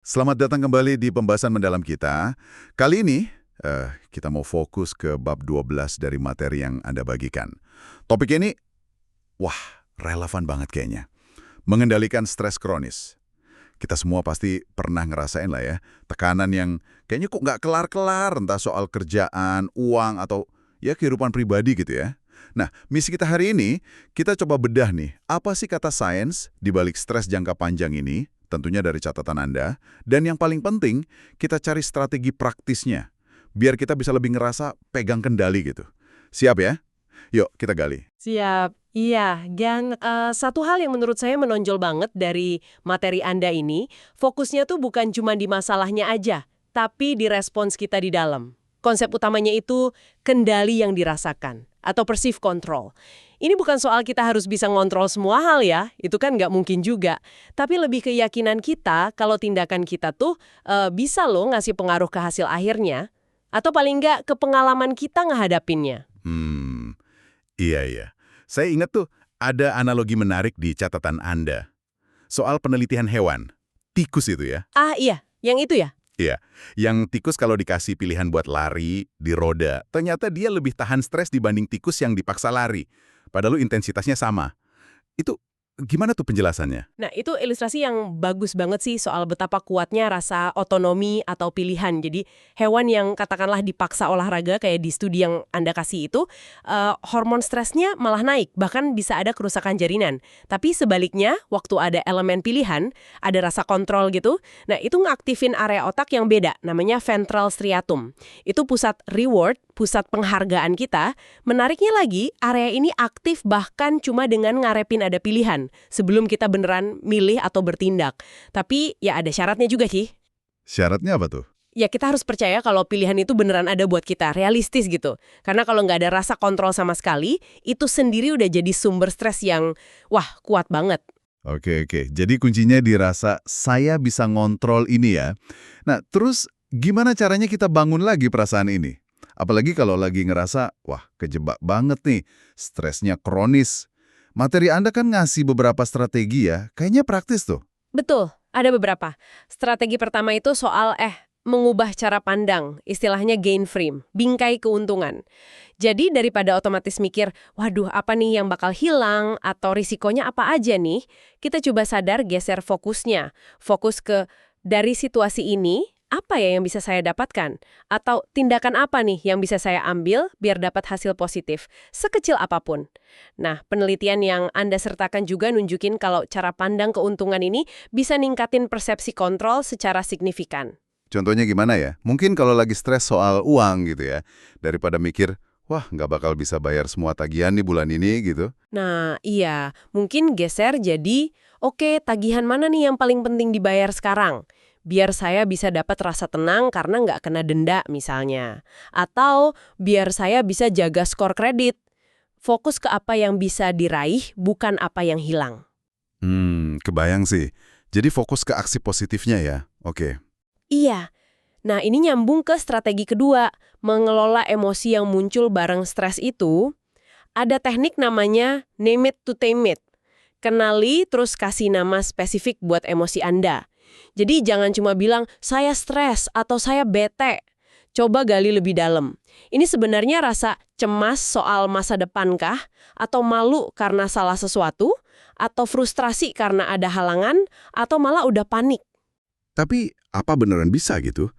Selamat datang kembali di pembahasan mendalam kita. Kali ini, kita mau fokus ke bab 12 dari materi yang Anda bagikan. Topik ini, wah, relevan banget kayaknya. Mengendalikan stres kronis. Kita semua pasti pernah ngerasain lah ya, tekanan yang kayaknya kok nggak kelar-kelar, entah soal kerjaan, uang, atau ya kehidupan pribadi gitu ya. Nah, misi kita hari ini, kita coba bedah nih, apa sih kata sains di balik stres jangka panjang ini, tentunya dari catatan Anda, dan yang paling penting, kita cari strategi praktisnya, biar kita bisa lebih ngerasa pegang kendali gitu. Siap ya? Yuk, kita gali. Siap. Iya, dan satu hal yang menurut saya menonjol banget dari materi Anda ini, fokusnya tuh bukan cuma di masalahnya aja, tapi di respons kita di dalam. Konsep utamanya itu kendali yang dirasakan, atau perceive control. Ini bukan soal kita harus bisa ngontrol semua hal ya, itu kan nggak mungkin juga. Tapi lebih keyakinan kita kalau tindakan kita tuh bisa loh ngasih pengaruh ke hasil akhirnya, atau paling nggak ke pengalaman kita ngehadapinnya. Iya, iya. Saya ingat tuh, ada analogi menarik di catatan Anda. Soal penelitian hewan. Tikus itu ya. Ah iya, yang itu ya? Iya, yang tikus kalau dikasih pilihan buat lari di roda, ternyata dia lebih tahan stres dibanding tikus yang dipaksa lari. Padahal intensitasnya sama. Itu gimana tuh penjelasannya? Nah, itu ilustrasi yang bagus banget sih soal betapa kuatnya rasa otonomi atau pilihan. Jadi, hewan yang katakanlah dipaksa olahraga kayak di studi yang Anda kasih itu, hormon stresnya malah naik, bahkan bisa ada kerusakan jaringan. Tapi sebaliknya, waktu ada elemen pilihan, ada rasa kontrol gitu, nah itu ngaktifin area otak yang beda, namanya ventral striatum. Itu pusat reward, pusat penghargaan kita. Menariknya lagi, area ini aktif bahkan cuma dengan ngarepin ada pilihan sebelum kita beneran milih atau bertindak. Tapi ya ada syaratnya juga sih. Syaratnya apa tuh? Ya kita harus percaya kalau pilihan itu beneran ada buat kita, realistis gitu. Karena kalau nggak ada rasa kontrol sama sekali, itu sendiri udah jadi sumber stres yang, wah, kuat banget. Oke, oke. Jadi kuncinya dirasa saya bisa ngontrol ini ya. Nah, terus gimana caranya kita bangun lagi perasaan ini? Apalagi kalau lagi ngerasa, wah kejebak banget nih, stresnya kronis. Materi Anda kan ngasih beberapa strategi ya, kayaknya praktis tuh. Betul, ada beberapa. Strategi pertama itu soal mengubah cara pandang, istilahnya gain frame, bingkai keuntungan. Jadi daripada otomatis mikir, waduh apa nih yang bakal hilang atau risikonya apa aja nih, kita coba sadar geser fokusnya. Fokus ke dari situasi ini, apa ya yang bisa saya dapatkan? Atau tindakan apa nih yang bisa saya ambil biar dapat hasil positif, sekecil apapun. Nah, penelitian yang Anda sertakan juga nunjukin kalau cara pandang keuntungan ini bisa ningkatin persepsi kontrol secara signifikan. Contohnya gimana ya? Mungkin kalau lagi stres soal uang gitu ya, daripada mikir, wah nggak bakal bisa bayar semua tagihan nih bulan ini gitu. Nah, iya, mungkin geser jadi, oke, tagihan mana nih yang paling penting dibayar sekarang? Biar saya bisa dapat rasa tenang karena nggak kena denda misalnya. Atau biar saya bisa jaga skor kredit. Fokus ke apa yang bisa diraih, bukan apa yang hilang. Kebayang sih. Jadi fokus ke aksi positifnya ya. Oke. Iya. Nah, ini nyambung ke strategi kedua, mengelola emosi yang muncul bareng stres itu. Ada teknik namanya name it to tame it. Kenali terus kasih nama spesifik buat emosi Anda. Jadi jangan cuma bilang, saya stres atau saya bete. Coba gali lebih dalam. Ini sebenarnya rasa cemas soal masa depan kah? Atau malu karena salah sesuatu? Atau frustrasi karena ada halangan? Atau malah udah panik? Tapi apa beneran bisa gitu?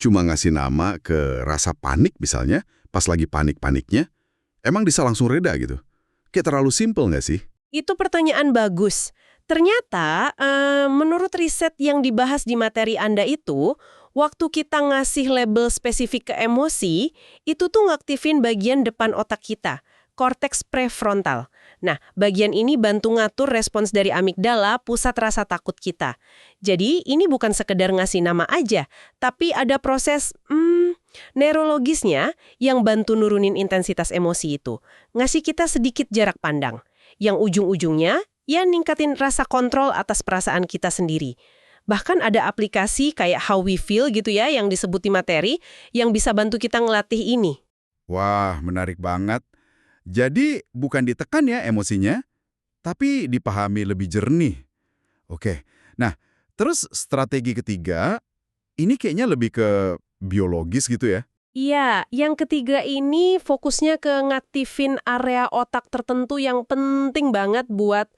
Cuma ngasih nama ke rasa panik misalnya, pas lagi panik-paniknya, emang bisa langsung reda gitu? Kayak terlalu simpel nggak sih? Itu pertanyaan bagus. Ternyata, menurut riset yang dibahas di materi Anda itu, waktu kita ngasih label spesifik ke emosi, itu tuh ngaktifin bagian depan otak kita, korteks prefrontal. Nah, bagian ini bantu ngatur respons dari amigdala, pusat rasa takut kita. Jadi, ini bukan sekedar ngasih nama aja, tapi ada proses, neurologisnya yang bantu nurunin intensitas emosi itu. Ngasih kita sedikit jarak pandang. Yang ujung-ujungnya, ya ningkatin rasa kontrol atas perasaan kita sendiri. Bahkan ada aplikasi kayak How We Feel gitu ya, yang disebut di materi, yang bisa bantu kita ngelatih ini. Wah, menarik banget. Jadi bukan ditekan ya emosinya, tapi dipahami lebih jernih. Oke, nah Terus strategi ketiga, ini kayaknya lebih ke biologis gitu ya? Iya, yang ketiga ini fokusnya ke ngaktifin area otak tertentu yang penting banget buat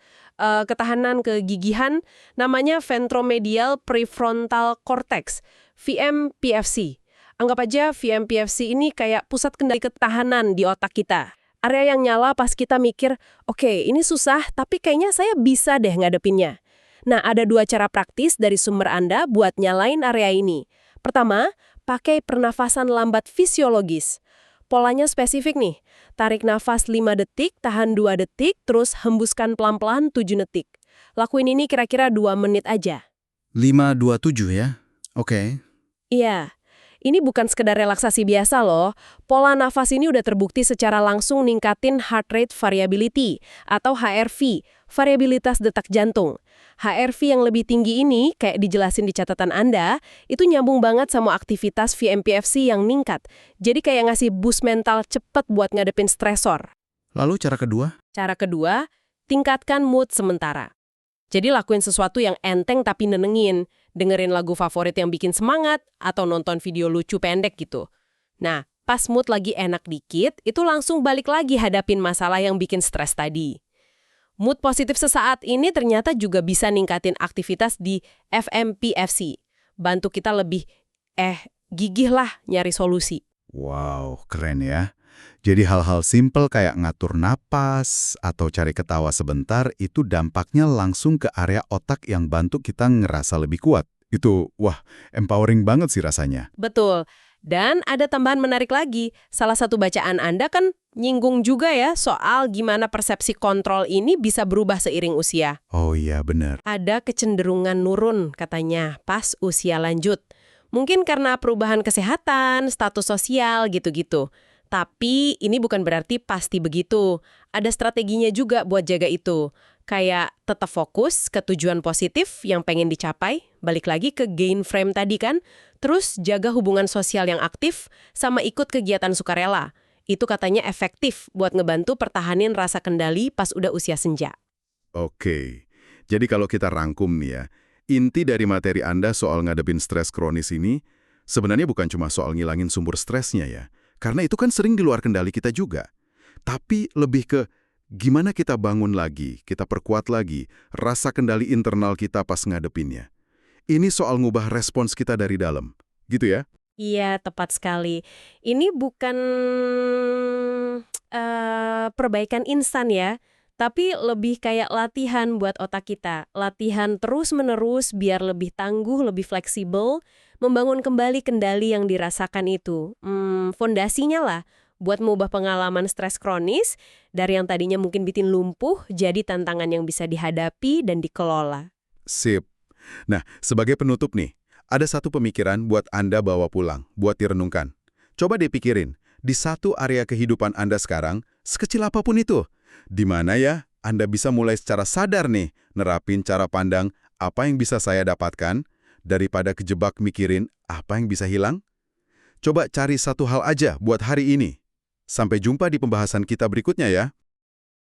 ketahanan kegigihan, namanya ventromedial prefrontal cortex, VMPFC. Anggap aja VMPFC ini kayak pusat kendali ketahanan di otak kita. Area yang nyala pas kita mikir, oke, ini susah, tapi kayaknya saya bisa deh ngadepinnya. Nah, ada dua cara praktis dari sumber Anda buat nyalain area ini. Pertama, pakai pernafasan lambat fisiologis. Polanya spesifik nih, tarik nafas 5 detik, tahan 2 detik, terus hembuskan pelan-pelan 7 detik. Lakuin ini kira-kira 2 menit aja. 5-2-7 ya? Oke. Iya, ini bukan sekedar relaksasi biasa loh. Pola nafas ini udah terbukti secara langsung ningkatin heart rate variability atau HRV, variabilitas detak jantung. HRV yang lebih tinggi ini, kayak dijelasin di catatan Anda, itu nyambung banget sama aktivitas VMPFC yang ningkat. Jadi kayak ngasih boost mental cepet buat ngadepin stresor. Lalu cara kedua? Cara kedua, tingkatkan mood sementara. Jadi lakuin sesuatu yang enteng tapi nenengin, dengerin lagu favorit yang bikin semangat, atau nonton video lucu pendek gitu. Nah, pas mood lagi enak dikit, itu langsung balik lagi hadapin masalah yang bikin stres tadi. Mood positif sesaat ini ternyata juga bisa ningkatin aktivitas di FMPFC. Bantu kita lebih, gigih lah nyari solusi. Wow, keren ya. Jadi hal-hal simpel kayak ngatur napas atau cari ketawa sebentar itu dampaknya langsung ke area otak yang bantu kita ngerasa lebih kuat. Itu, wah, empowering banget sih rasanya. Betul. Dan ada tambahan menarik lagi. Salah satu bacaan Anda kan nyinggung juga ya soal gimana persepsi kontrol ini bisa berubah seiring usia. Oh iya, bener. Ada kecenderungan nurun katanya pas usia lanjut. Mungkin karena perubahan kesehatan, status sosial gitu-gitu. Tapi ini bukan berarti pasti begitu. Ada strateginya juga buat jaga itu. Kayak tetap fokus ke tujuan positif yang pengen dicapai, balik lagi ke gain frame tadi kan, terus jaga hubungan sosial yang aktif, sama ikut kegiatan sukarela. Itu katanya efektif buat ngebantu pertahanin rasa kendali pas udah usia senja. Oke, jadi kalau kita rangkum nih ya, inti dari materi Anda soal ngadepin stres kronis ini, sebenarnya bukan cuma soal ngilangin sumber stresnya ya, karena itu kan sering di luar kendali kita juga. Tapi lebih ke gimana kita bangun lagi, kita perkuat lagi rasa kendali internal kita pas ngadepinnya. Ini soal ngubah respons kita dari dalam, gitu ya? Iya, tepat sekali. Ini bukan perbaikan instan ya, tapi lebih kayak latihan buat otak kita. Latihan terus-menerus biar lebih tangguh, lebih fleksibel, membangun kembali kendali yang dirasakan itu. Fondasinya lah buat mengubah pengalaman stres kronis dari yang tadinya mungkin bikin lumpuh jadi tantangan yang bisa dihadapi dan dikelola. Sip. Nah, sebagai penutup nih, ada satu pemikiran buat Anda bawa pulang, buat direnungkan. Coba dipikirin, di satu area kehidupan Anda sekarang, sekecil apapun itu, di mana ya Anda bisa mulai secara sadar nih, nerapin cara pandang apa yang bisa saya dapatkan, daripada kejebak mikirin apa yang bisa hilang? Coba cari satu hal aja buat hari ini. Sampai jumpa di pembahasan kita berikutnya ya.